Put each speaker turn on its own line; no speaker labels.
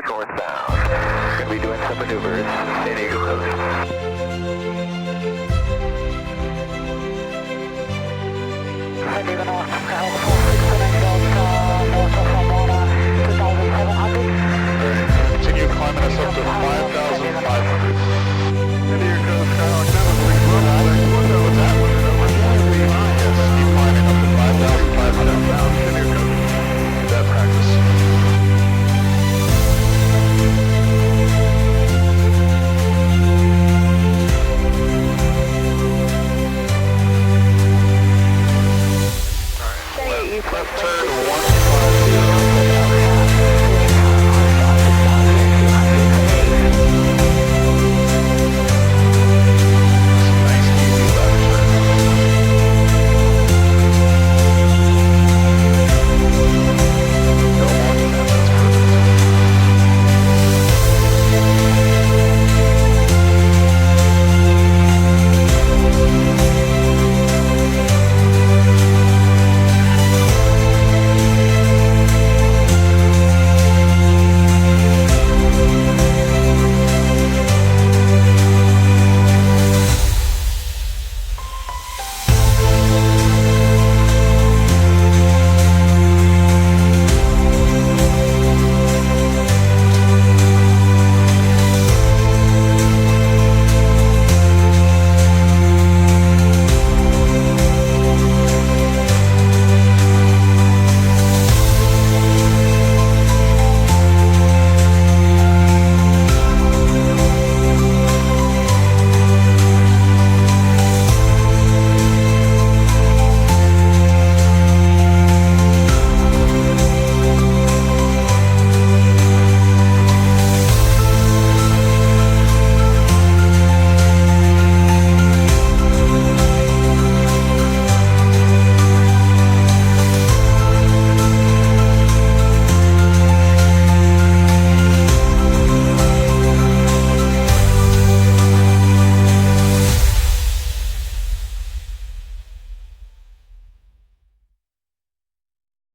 Northbound. Going to be doing some maneuvers in Eagle Coast. Even north, Delta 469 Delta, north of Ramona, 2700.
Continue climbing us up to 5.